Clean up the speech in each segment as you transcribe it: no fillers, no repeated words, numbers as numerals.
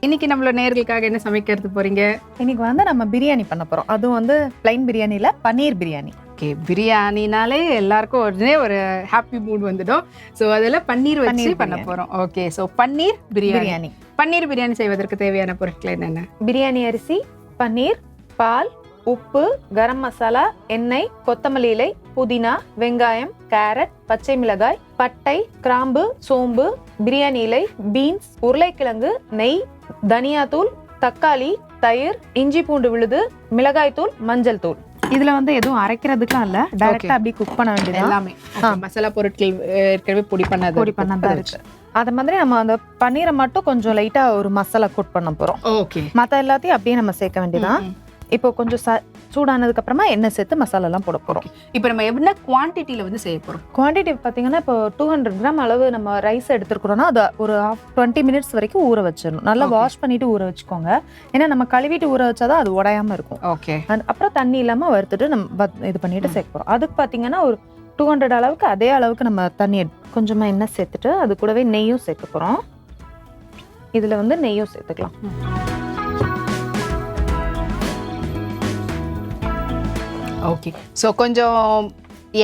இன்னைக்கு நம்மளோட நேயர்களுக்காக என்ன சமைக்கிறது போறீங்க? இன்னைக்கு வந்து நம்ம பிரியாணி பண்ண போறோம். அதுவும் வந்து பிளைன் பிரியாணில பன்னீர் பிரியாணி. ஓகே, பிரியாணினாலே எல்லாருக்கும் உடனே ஒரு ஹாப்பி மூட் வந்துடும். ஸோ அதில் பன்னீர் வச்சு பண்ண போறோம். ஓகே, ஸோ பன்னீர் பிரியாணி. பன்னீர் பிரியாணி செய்வதற்கு தேவையான பொருட்கள் என்னென்ன? பிரியாணி அரிசி, பன்னீர், பால், உப்பு, கரம் மசாலா, எண்ணெய், கொத்தமல்லி இலை, புதினா, வெங்காயம், கேரட், பச்சை மிளகாய், பட்டை, கிராம்பு, சோம்பு, பிரியாணி இலை, பீன்ஸ், உருளைக்கிழங்கு, நெய், தனியாத்தூள், தக்காளி, தயிர், இஞ்சி பூண்டு விழுது, மிளகாய் தூள், மஞ்சள் தூள். இதுல வந்து எதுவும் அரைக்கிறதுக்குலாம் இல்ல, டைரக்டா அப்படியே குக் பண்ண வேண்டியது எல்லாமே. மசாலா பொருட்கள் ஏற்கனவே பொடி பண்ணதா இருக்கு. அத மாதிரி நம்ம அந்த பன்னீரை மட்டும் கொஞ்சம் லைட்டா ஒரு மசாலா கோட் பண்ண போறோம். ஓகே, மத்த எல்லாத்தையும் அப்படியே நம்ம சேர்க்க வேண்டியதான். இப்போ கொஞ்சம் சூடானதுக்கு அப்புறமா எண்ணெய் சேர்த்து மசாலா எல்லாம் போட போறோம். இப்போ நம்ம என்ன குவான்டிட்டியில வந்து செய்ய போறோம்? குவான்டிட்டி பாத்தீங்கன்னா இப்போ 200 கிராம் அளவு நம்ம ரைஸ் எடுத்துருக்கோம்னா அதை ஒரு 20 மினிட்ஸ் வரைக்கும் ஊற வச்சிடணும். நல்லா வாஷ் பண்ணிட்டு ஊற வச்சுக்கோங்க. ஏன்னா நம்ம கழுவிட்டு ஊற வச்சாதான் அது உடையாம இருக்கும். ஓகே, அப்புறம் தண்ணி இல்லாம வறுத்துட்டு நம்ம இது பண்ணிட்டு சேர்க்க போறோம். அதுக்கு பாத்தீங்கன்னா ஒரு 200 அளவுக்கு அதே அளவுக்கு நம்ம தண்ணி கொஞ்சமா எண்ணெய் சேர்த்துட்டு அது கூடவே நெய்யும் சேர்க்க போறோம். இதுல வந்து நெய்யும் சேர்த்துக்கலாம். ஓகே, ஸோ கொஞ்சம்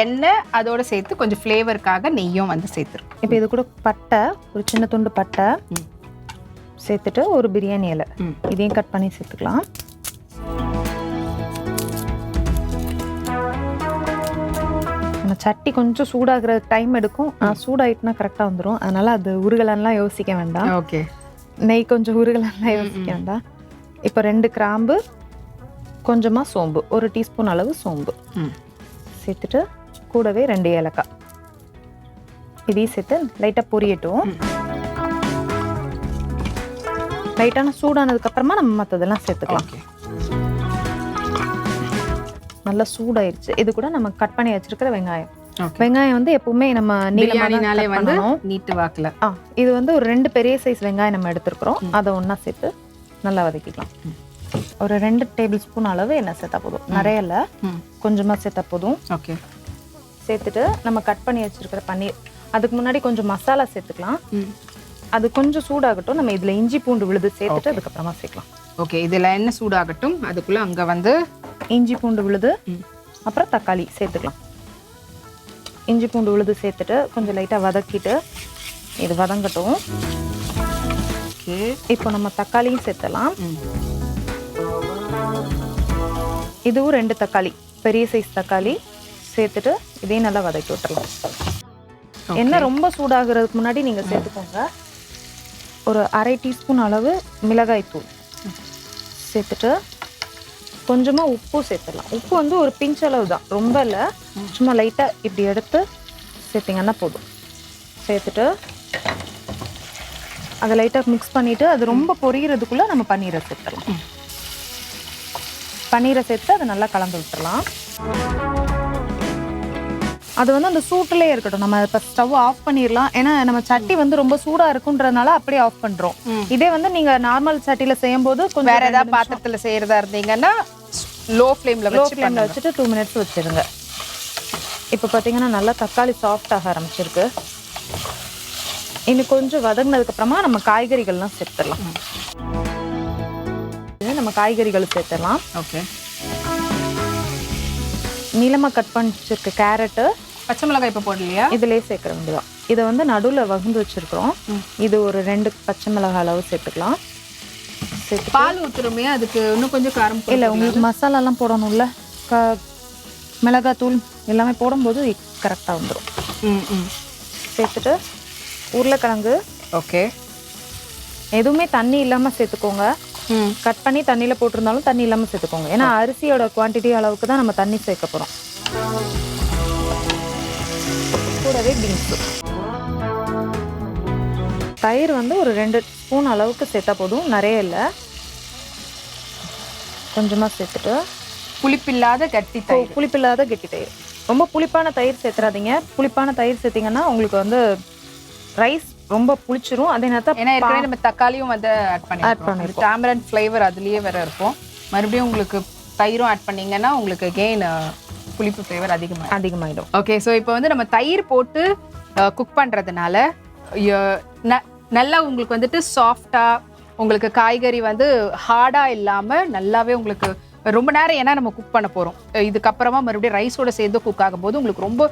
எண்ணெய் அதோட சேர்த்து கொஞ்சம் ஃப்ளேவருக்காக நெய்யும் வந்து சேர்த்துருக்கோம். இப்போ இது கூட பட்டை, ஒரு சின்ன துண்டு பட்டை சேர்த்துட்டு ஒரு பிரியாணி இலை இதையும் கட் பண்ணி சேர்த்துக்கலாம். நம்ம சட்டி கொஞ்சம் சூடாகிற டைம் எடுக்கும். சூடாயிட்டுனா கரெக்டாக வந்துடும். அதனால அது உருகலாம் யோசிக்க வேண்டாம். ஓகே, நெய் கொஞ்சம் உருகலாம் யோசிக்க வேண்டாம். இப்போ 2 கிராம்பு, கொஞ்சமாக சோம்பு, 1 டீஸ்பூன் அளவு சோம்பு சேர்த்துட்டு கூடவே 2 ஏலக்காய் இதையும் சேர்த்து லைட்டாக பொரியட்டும். லைட்டான சூடானதுக்கு அப்புறமா நம்ம மற்றதெல்லாம் சேர்த்துக்கலாம். நல்லா சூடாயிருச்சு. இது கூட நம்ம கட் பண்ணி வச்சிருக்கிற வெங்காயம். வெங்காயம் வந்து எப்பவுமே நம்ம நீளமானாலே வந்து நீட்டு வாக்குல. இது வந்து ஒரு 2 பெரிய சைஸ் வெங்காயம் நம்ம எடுத்துருக்கிறோம். அதை ஒண்ணா சேர்த்து நல்லா வதக்கிக்கலாம். ஒரு 2 டேபிள் ஸ்பூன் அளவு எண்ணெய் சேர்த்தா போதும். நிறைய இல்லை, கொஞ்சமா சேர்த்தா போதும். ஓகே, சேர்த்துட்டு நம்ம கட் பண்ணி வச்சிருக்கிற பன்னீர், அதுக்கு முன்னாடி கொஞ்சம் மசாலா சேர்த்துக்கலாம். அது கொஞ்சம் சூடாகட்டும். நம்ம இதுல இஞ்சி பூண்டு விழுது சேர்த்துட்டு அதுக்கப்புறமா சேர்க்கலாம். ஓகே, இதுல என்ன சூடாகட்டும். அதுக்குள்ள அங்க வந்து இஞ்சி பூண்டு விழுது, அப்புறம் தக்காளி சேர்த்துக்கலாம். இஞ்சி பூண்டு விழுது சேர்த்துட்டு கொஞ்சம் லைட்டா வதக்கிட்டு இது வதங்கட்டும். ஓகே, இப்போ நம்ம தக்காளியும் சேர்த்தலாம். இதுவும் 2 தக்காளி, பெரிய சைஸ் தக்காளி சேர்த்துட்டு இதையும் நல்லா வதக்கி விட்டுறலாம். எண்ணெய் ரொம்ப சூடாகிறதுக்கு முன்னாடி நீங்க சேர்த்துக்கோங்க. ஒரு 1/2 டீஸ்பூன் அளவு மிளகாய் தூள் சேர்த்துட்டு கொஞ்சமா உப்பு சேர்த்துடலாம். உப்பு வந்து ஒரு பிஞ்ச் அளவு தான், ரொம்ப இல்லை. சும்மா லைட்டா இப்படி எடுத்து சேர்த்திங்கன்னா போதும். சேர்த்துட்டு அதை லைட்டா மிக்ஸ் பண்ணிட்டு அது ரொம்ப பொரிகிறதுக்குள்ள நம்ம பன்னீரை சேர்த்துடலாம். பன்னீரை சேர்த்து அதை நல்லா கலந்து விட்டுறலாம். அது வந்து அந்த சூட்டிலே இருக்கட்டும். நம்ம இப்போ ஸ்டவ் ஆஃப் பண்ணிடலாம். ஏன்னா நம்ம சட்டி வந்து ரொம்ப சூடா இருக்குன்றதுனால அப்படியே ஆஃப் பண்றோம். இதே வந்து நீங்க நார்மல் சட்டியில செய்யும் போது கொஞ்சம் வேற ஏதாவது பாத்திரத்துல செய்யறதா இருந்தீங்கன்னா லோ ஃப்ளேம்ல வச்சுட்டு 2 மினிட்ஸ் வச்சிருங்க. இப்போ பார்த்தீங்கன்னா நல்லா தக்காளி சாஃப்ட் ஆக ஆரம்பிச்சிருக்கு. இன்னும் கொஞ்சம் வதங்கினதுக்கு அப்புறமா நம்ம காய்கறிகள்லாம் சேர்த்துடலாம். நம்ம காய்கறிகள் சேர்த்துடலாம். ஓகே, நீளமா கட் பண்ணி வச்சிருக்க கேரட்டு, பச்சை மிளகாய் இப்போ போடலையா? இதுலயே சேர்க்க வேண்டியதான். இதை வந்து நடுவில் வகுந்து வச்சிருக்கிறோம். இது ஒரு 2 பச்சை மிளகாய் அளவு சேர்த்துக்கலாம். பால் ஊத்துறோமே, அதுக்கு இன்னும் கொஞ்சம் காரம் இல்லை, உங்களுக்கு மசாலா எல்லாம் போடணும்ல, மிளகாய் தூள் எல்லாமே போடும்போது கரெக்டாக வந்துடும். சேர்த்துட்டு உருளைக்கிழங்கு. ஓகே, எதுவுமே தண்ணி இல்லாம சேர்த்துக்கோங்க. கட் பண்ணி தண்ணியில போட்டிருந்தாலும் தண்ணி இல்லாம சேர்த்துக்கோங்க. ஏன்னா அரிசியோட குவான்டிட்டி அளவுக்கு தான் நம்ம தண்ணி சேர்க்க போறோம். கூடவே பீன்ஸ், தயிர் வந்து ஒரு 2 ஸ்பூன் அளவுக்கு சேர்த்தா போதும், நிறைய இல்லை. கொஞ்சமா சேர்த்துட்டு புளிப்பில்லாத கட்டி தயிர். புளிப்பில்லாத கெட்டி தயிர். ரொம்ப புளிப்பான தயிர் சேர்த்துறாதீங்க. புளிப்பான தயிர் சேர்த்தீங்கன்னா உங்களுக்கு வந்து ரைஸ் ரொம்ப புளிச்சிரும். அதே நேரத்தில் ஏன்னா ஏற்கனவே நம்ம தக்காளியும் வந்து ஆட் பண்ணிருக்கோம். டாமரண்ட் ஃப்ளேவர் அதுலயே வேற இருக்கும். மறுபடியும் உங்களுக்கு தயிரும் ஆட் பண்ணீங்கன்னா உங்களுக்கு கெயின் புளிப்பு ஃப்ளேவர் அதிகமாயிடும். ஓகே, ஸோ இப்போ வந்து நம்ம தயிர் போட்டு குக் பண்றதுனால நல்லா உங்களுக்கு வந்துட்டு சாஃப்டா உங்களுக்கு காய்கறி வந்து ஹார்டாக இல்லாமல் நல்லாவே உங்களுக்கு ரொம்ப நேரம் ஏன்னா நம்ம குக் பண்ண போகிறோம். இதுக்கப்புறமா மறுபடியும் ரைஸோட சேர்ந்து குக் ஆகும்போது உங்களுக்கு ரொம்ப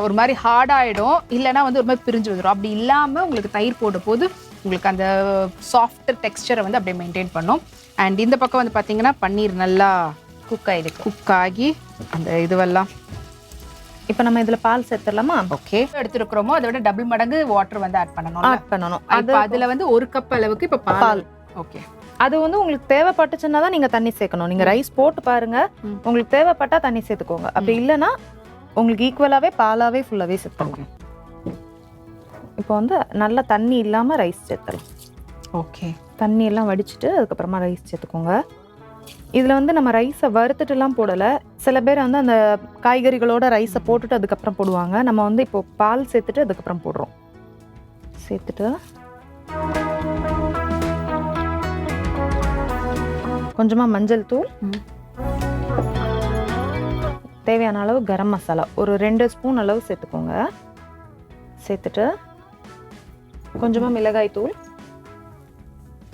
ஒரு மாதிரி ஹார்டாகிடும், இல்லைனா வந்து ஒரு மாதிரி பிரிஞ்சு வந்துடும். அப்படி இல்லாமல் உங்களுக்கு தயிர் போடும் போது உங்களுக்கு அந்த சாஃப்ட் டெக்ஸ்சரை வந்து அப்படியே மெயின்டைன் பண்ணும். அண்ட் இந்த பக்கம் வந்து பார்த்தீங்கன்னா பன்னீர் நல்லா குக் ஆகி அந்த இதுவெல்லாம் இப்போ நம்ம இதில் பால் சேர்த்துடலாமா? ஓகே, எடுத்துருக்கிறோமோ அதை விட டபுள் மடங்கு வாட்டர் வந்து ஆட் பண்ணணும். அதில் வந்து 1 கப் அளவுக்கு இப்போ பால். ஓகே, அது வந்து உங்களுக்கு தேவைப்பட்டுச்சுன்னா தான் நீங்க தண்ணி சேர்க்கணும். நீங்க ரைஸ் போட்டு பாருங்க, உங்களுக்கு தேவைப்பட்டா தண்ணி சேர்த்துக்கோங்க. அப்படி இல்லைன்னா உங்களுக்கு ஈக்குவலாவே பாலாவே ஃபுல்லாவே சேர்த்துக்கோங்க. இப்போ வந்து நல்லா தண்ணி இல்லாம ரைஸ் சேர்த்தலாம். ஓகே, தண்ணி எல்லாம் வடிச்சிட்டு அதுக்கப்புறமா ரைஸ் சேர்த்துக்கோங்க. இதுல வந்து நம்ம ரைஸை வறுத்துட்டுலாம் போடல. சில பேர் வந்து அந்த காய்கறிகளோட ரைஸை போட்டுட்டு அதுக்கப்புறம் போடுவாங்க. நம்ம வந்து இப்போ பால் சேர்த்துட்டு அதுக்கப்புறம் போடுறோம். சேர்த்துட்டு கொஞ்சமா மஞ்சள் தூள், தேவையான அளவு கரம் மசாலா ஒரு 2 ஸ்பூன் அளவு சேர்த்துக்கோங்க. சேர்த்துட்டு கொஞ்சமா மிளகாய் தூள்,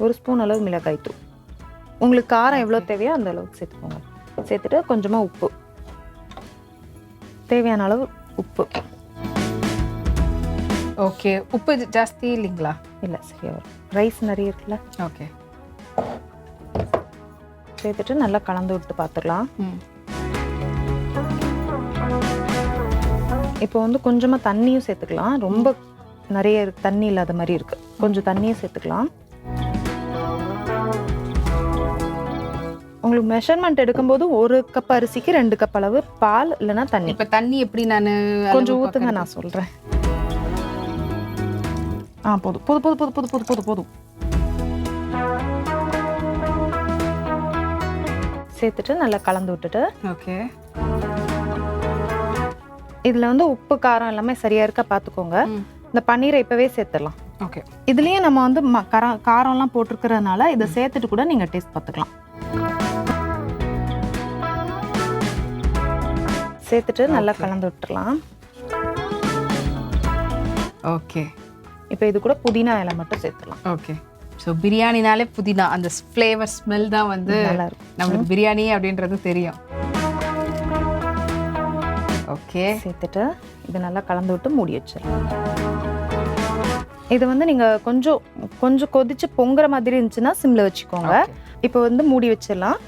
1 ஸ்பூன் அளவு மிளகாய் தூள். உங்களுக்கு காரம் எவ்வளோ தேவையோ அந்த அளவுக்கு சேர்த்துக்கோங்க. சேர்த்துட்டு கொஞ்சமா உப்பு, தேவையான அளவு உப்பு. ஓகே, உப்பு ஜாஸ்தி இல்லைங்களா? இல்லை, சரியா வரும். ரைஸ் நிறைய இருக்குல்ல. ஓகே, சேர்த்துட்டு நல்லா கலந்து விட்டு பார்த்துக்கலாம். இப்போ வந்து கொஞ்சமா தண்ணியும் சேர்த்துக்கலாம். ரொம்ப நிறைய தண்ணி இல்லாத மாதிரி இருக்கு, கொஞ்சம் தண்ணியும் சேர்த்துக்கலாம். உங்களுக்கு மெஷர்மெண்ட் எடுக்கும்போது 1 கப் அரிசிக்கு 2 கப் அளவு பால் இல்லைன்னா தண்ணி. இப்போ தண்ணி எப்படி நான் கொஞ்சம் ஊற்றுங்க, நான் சொல்றேன். போதும் போதும் போதும் போதும் போதும் போதும் போதும் போதும். சேர்த்துட்டு நல்லா கலந்து விட்டுட்டு, ஓகே, இதுல வந்து உப்பு காரம் எல்லாமே சரியா இருக்கா பார்த்துக்கோங்க. இந்த பன்னீரை இப்பவே சேர்த்துடலாம். ஓகே, இதுலயே நம்ம வந்து காரம்லாம் போட்டிருக்கிறதுனால இதை சேர்த்துட்டு கூட நீங்க டேஸ்ட் பார்த்துக்கலாம். சேர்த்துட்டு நல்லா கலந்து விட்டுறலாம். ஓகே, இப்போ இது கூட புதினா இலை மட்டும் சேர்த்துடலாம். ஓகே, ஸோ பிரியாணினாலே புதினா அந்த ஃப்ளேவர் ஸ்மெல் தான் வந்து நம்மளுக்கு பிரியாணி அப்படின்றது தெரியும். ஓகே, சேர்த்துட்டு இது நல்லா கலந்து விட்டு மூடி வச்சிடலாம். இது வந்து நீங்க கொஞ்சம் கொஞ்சம் கொதிச்சு பொங்குற மாதிரி இருந்துச்சுன்னா சிம்ல வச்சுக்கோங்க. இப்போ வந்து மூடி வச்சிடலாம்.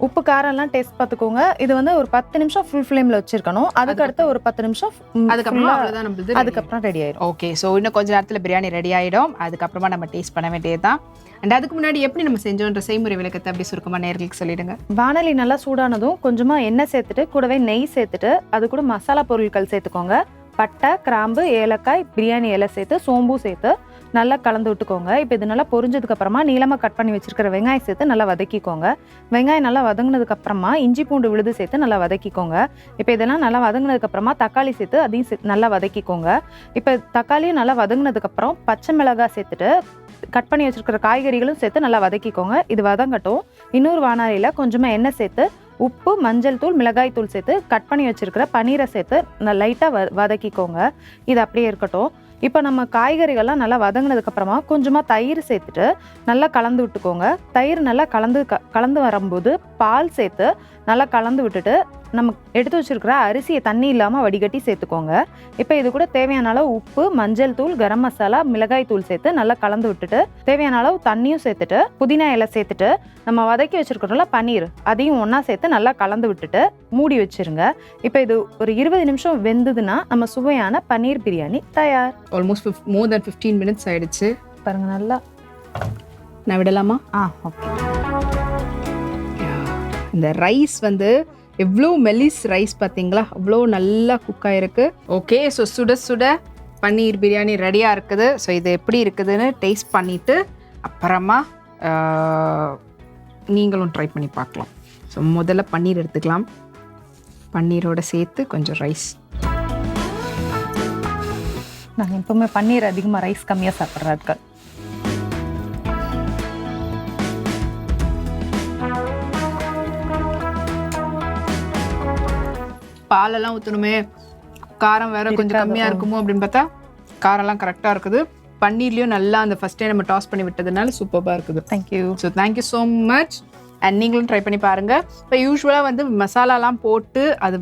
உப்பு காரம் எல்லாம் டேஸ்ட் பார்த்துக்கோங்க. இது வந்து ஒரு 10 நிமிஷம் ஃபுல் ஃப்ளேம்ல வச்சிருக்கணும். அதுக்கு அடுத்து ஒரு 10 நிமிஷம் அதுக்கப்புறம் ரெடி ஆயிடும். ஓகே, ஸோ இன்னும் கொஞ்ச நேரத்தில் பிரியாணி ரெடி ஆயிடும். அதுக்கப்புறமா நம்ம டேஸ்ட் பண்ண வேண்டியதுதான். அண்ட் அதுக்கு முன்னாடி எப்படி நம்ம செஞ்சோன்ற செய்முறை விளக்கத்தை அப்படி சுருக்கமா நேயர்களுக்கு சொல்லிடுங்க. வானலி நல்லா சூடானதும் கொஞ்சமா எண்ணெய் சேர்த்துட்டு கூடவே நெய் சேர்த்துட்டு அது கூட மசாலா பொருட்கள் சேர்த்துக்கோங்க. பட்டை, கிராம்பு, ஏலக்காய், பிரியாணி இலை சேர்த்து சோம்பு சேர்த்து நல்லா கலந்து விட்டுக்கோங்க. இப்போ இது நல்லா பொரிஞ்சதுக்கு அப்புறமா நீளமாக கட் பண்ணி வச்சிருக்கிற வெங்காயம் சேர்த்து நல்லா வதக்கிக்கோங்க. வெங்காயம் நல்லா வதங்கினதுக்கு அப்புறமா இஞ்சி பூண்டு விழுது சேர்த்து நல்லா வதக்கிக்கோங்க. இப்போ இதெல்லாம் நல்லா வதங்கினதுக்கு அப்புறமா தக்காளி சேர்த்து அதையும் நல்லா வதக்கிக்கோங்க. இப்போ தக்காளியும் நல்லா வதங்கினதுக்கு அப்புறம் பச்சை மிளகாய் சேர்த்துட்டு கட் பண்ணி வச்சிருக்கிற காய்கறிகளும் சேர்த்து நல்லா வதக்கிக்கோங்க. இது வதங்கட்டும். இன்னொரு வானலியில கொஞ்சமா எண்ணெய் சேர்த்து உப்பு, மஞ்சள் தூள், மிளகாய் தூள் சேர்த்து கட் பண்ணி வச்சிருக்கிற பன்னீரை சேர்த்து லைட்டாக வதக்கிக்கோங்க. இது அப்படியே இருக்கட்டும். இப்போ நம்ம காய்கறிகள்லாம் நல்லா வதங்கினதுக்கு அப்புறமா கொஞ்சமாக தயிர் சேர்த்துட்டு நல்லா கலந்து விட்டுக்கோங்க. தயிர் நல்லா கலந்து வரும்போது பால் சேர்த்து நல்லா கலந்து விட்டுட்டு நம்ம எடுத்து வச்சிருக்கிற அரிசியை தண்ணி இல்லாமல் வடிகட்டி சேர்த்துக்கோங்க. இப்போ இது கூட தேவையான அளவு உப்பு, மஞ்சள் தூள், கரம் மசாலா, மிளகாய் தூள் சேர்த்து நல்லா கலந்து விட்டுட்டு தேவையான அளவு தண்ணியும் சேர்த்துட்டு புதினா இலை சேர்த்துட்டு நம்ம வதக்கி வச்சிருக்கிறோம்ல பன்னீர் அதையும் ஒன்றா சேர்த்து நல்லா கலந்து விட்டுட்டு மூடி வச்சிருங்க. இப்போ இது ஒரு 20 நிமிஷம் வெந்ததுன்னா நம்ம சுவையான பன்னீர் பிரியாணி தயார். ஆல்மோஸ்ட் more than 15 minutes ஆயிடுச்சு பாருங்க. நல்லா நான் விடலாமா? ஓகே. இந்த ரைஸ் வந்து எவ்வளோ மெலிஸ் ரைஸ் பார்த்தீங்களா, அவ்வளோ நல்லா குக் ஆகிருக்கு. ஓகே, ஸோ சுட சுட பன்னீர் பிரியாணி ரெடியாக இருக்குது. ஸோ இது எப்படி இருக்குதுன்னு டேஸ்ட் பண்ணிவிட்டு அப்புறமா நீங்களும் ட்ரை பண்ணி பார்க்கலாம். ஸோ முதல்ல பன்னீர் எடுத்துக்கலாம். பன்னீரோடு சேர்த்து கொஞ்சம் ரைஸ். நாங்கள் எப்பவுமே பன்னீர் அதிகமாக ரைஸ் கம்மியாக சாப்பிட்றாங்க. பாலெல்லாம் ஊற்றணுமே, காரம் வேற கொஞ்சம் கம்மியாக இருக்குமோ அப்படின்னு பார்த்தா காரம்லாம் கரெக்டாக இருக்குது. பன்னீர்லயும் நல்லா அந்த ஃபர்ஸ்டே நம்ம டாஸ் பண்ணி விட்டதுனால சூப்பராக இருக்குது. Thank you. So thank you so much. And நீங்களும் ட்ரை பண்ணி பாருங்கள். இப்போ யூஸ்வலாக வந்து மசாலாலாம் போட்டு அது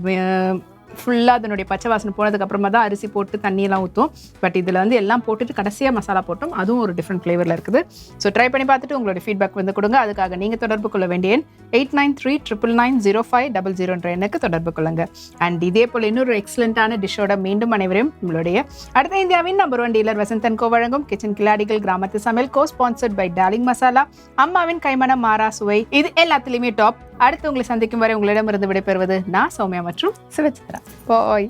ஃபுல்லாக அதனுடைய பச்சை வாசனை போனதுக்கப்புறமா தான் அரிசி போட்டு தண்ணியெல்லாம் ஊற்றும். பட் இதில் வந்து எல்லாம் போட்டுட்டு கடைசியாக மசாலா போட்டோம். அதுவும் ஒரு டிஃப்ரெண்ட் ஃப்ளேவரில் இருக்குது. ஸோ ட்ரை பண்ணி பார்த்துட்டு உங்களுடைய ஃபீட்பேக் வந்து கொடுங்க. அதுக்காக நீங்கள் தொடர்பு கொள்ள வேண்டிய எண் 8939990500 என்ற எண்ணுக்கு தொடர்பு கொள்ளுங்க. அண்ட் இதே போல் இன்னொரு எக்ஸலண்ட்டான டிஷ்ஷோட மீண்டும் அனைவரையும் உங்களுடைய அடுத்த இந்தியாவின் நம்பர் 1 டீலர் வசந்த் கோ வழங்கும் கிச்சன் கில்லாடிகள் கிராமத்து சமையல் ஸ்பான்சர்ட் பை டார்லிங் மசாலா. அம்மாவின் கைமணம் மாறா சுவை. இது எல்லாத்துலேயுமே டாப். அடுத்து உங்களை சந்திக்கும் வரை உங்களிடமிருந்து விடைபெறுவது நான் சௌமியா மற்றும் சிவச்சித்ரா. பாய்.